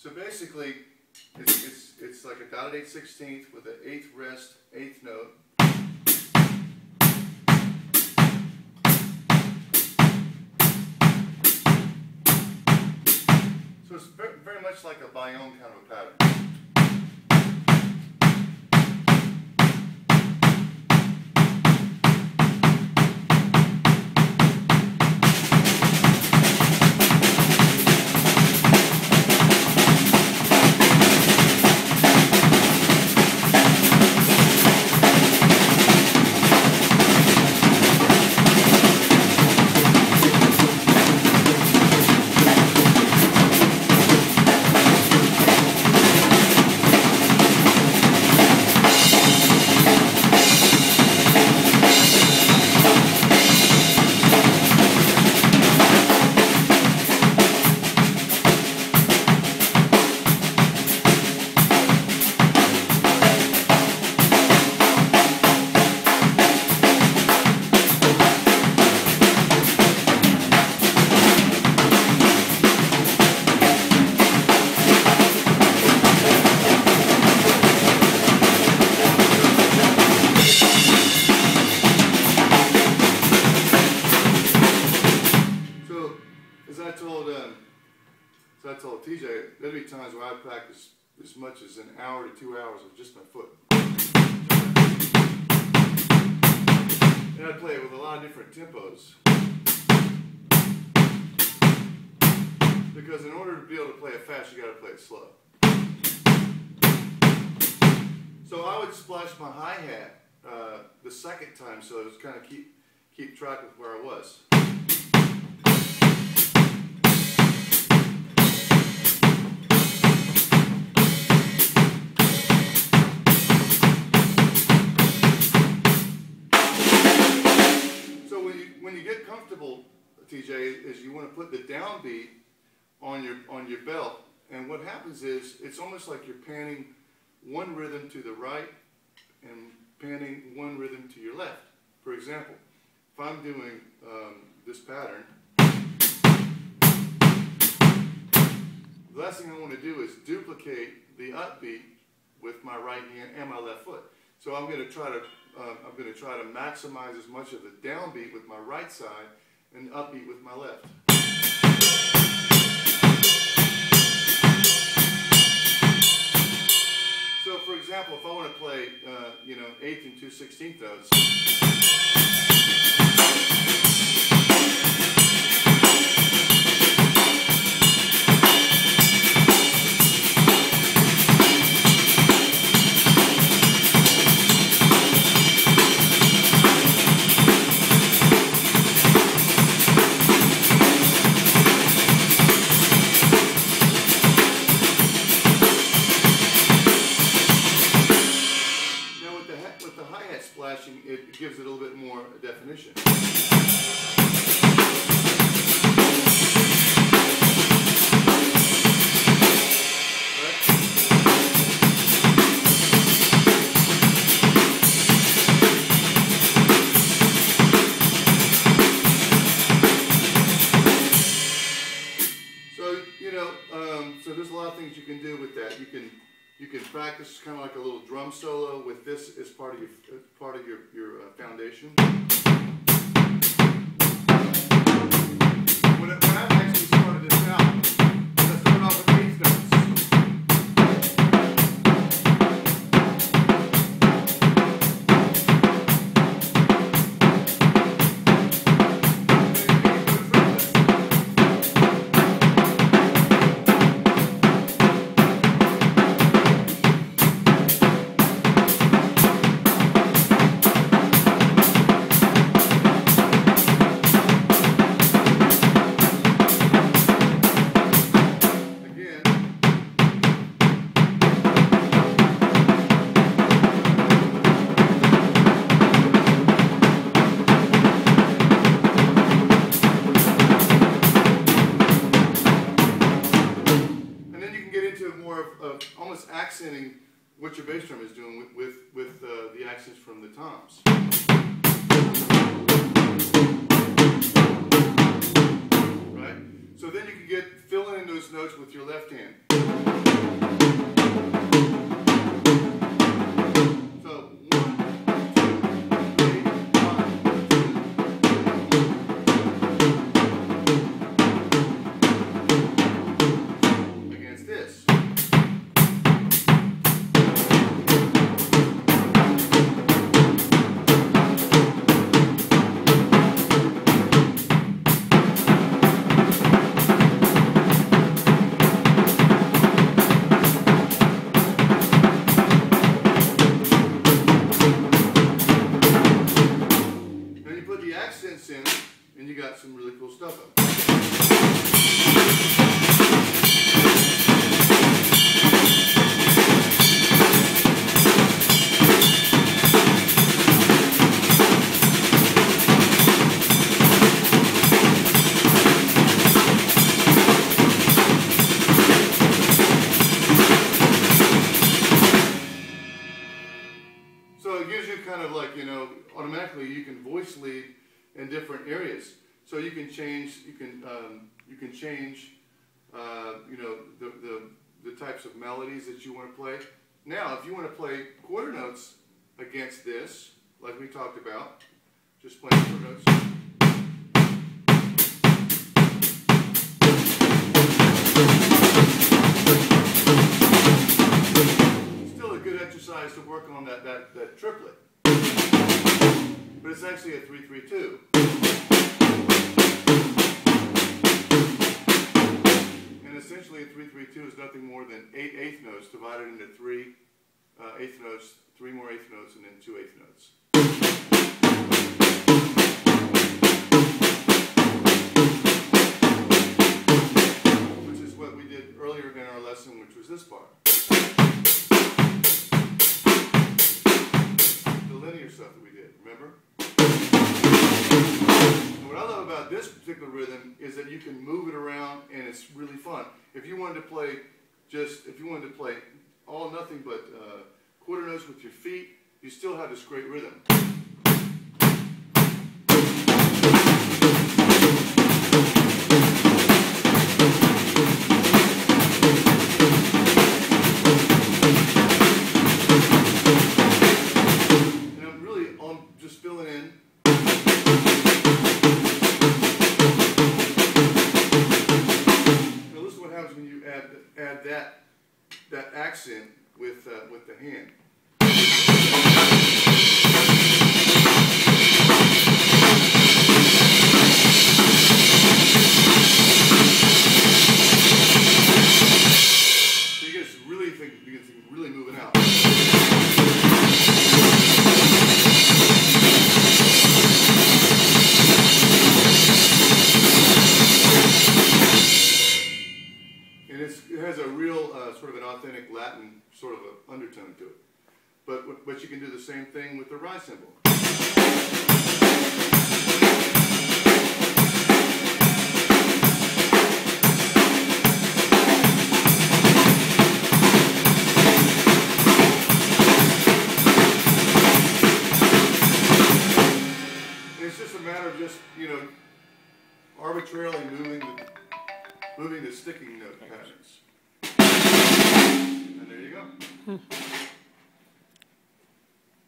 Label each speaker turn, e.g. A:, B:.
A: So basically, it's like a dotted 8/16 with an 8th rest, 8th note. So it's very much like a Bayonne kind of a pattern. So I told TJ, there'd be times where I'd practice as much as an hour to 2 hours with just my foot. And I'd play it with a lot of different tempos. Because in order to be able to play it fast, you got to play it slow. So I would splash my hi-hat the second time, so it was kind of keep track of where I was. When you get comfortable, TJ, is you want to put the downbeat on your belt, and what happens is it's almost like you're panning one rhythm to the right and panning one rhythm to your left. For example, if I'm doing this pattern, the last thing I want to do is duplicate the upbeat with my right hand and my left foot. So I'm going to try to maximize as much of the downbeat with my right side and upbeat with my left. So, for example, if I want to play, 8th and 2/16 notes. With the hi-hat splashing, it gives it a little bit more definition. So there's a lot of things you can do with that. You can practice kind of like a little drum solo with this as part of your foundation. When I actually started this out, I started off with 8th notes. Almost accenting what your bass drum is doing with the accents from the toms. Right? So But then you can get filling in those notes with your left hand. So 1, 2, 3, 1, 2, against this. Accents in, and you got some really cool stuff up. So it gives you kind of like, you know, automatically you can voice lead in different areas. So you can change, you can change, you know, the types of melodies that you want to play. Now, if you want to play quarter notes against this, like we talked about, just playing quarter notes. Still a good exercise to work on that triplet. But it's actually a 3-3-2. And essentially a 3-3-2 is nothing more than 8 eighth notes divided into 3 eighth notes, 3 more eighth notes, and then 2 eighth notes. Which is what we did earlier in our lesson, which was this part. The linear stuff that we did, remember? And what I love about this particular rhythm is that you can move it around and it's really fun. If you wanted to play all nothing but quarter notes with your feet, you still have this great rhythm. And I'm really just filling in. When you add that accent with the hand. So you guys really think you can really moving out. And it has a real sort of an authentic Latin sort of an undertone to it. But you can do the same thing with the rise cymbal. And it's just a matter of just, you know, arbitrarily moving the sticking note patterns. And there you go.